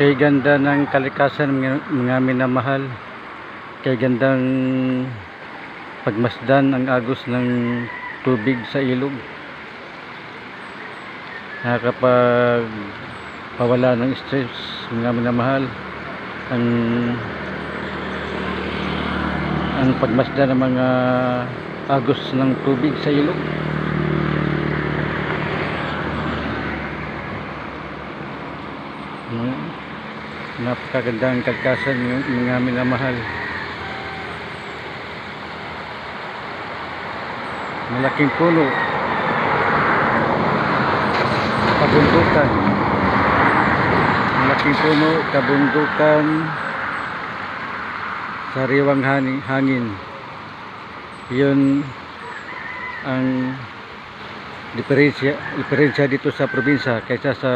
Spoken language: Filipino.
Kay ganda ng kalikasan mga minamahal. Kay gandang pagmasdan ang agos ng tubig sa ilog. Nakakapagpawala ng stress mga minamahal. Ang pagmasdan ng mga agos ng tubig sa ilog. Napakagandang kalikasan mga minamahal. Malaking puno, kabundukan, malaking puno, kabundukan, sariwang hangin. Yun ang diferensya dito sa probinsya kaysa sa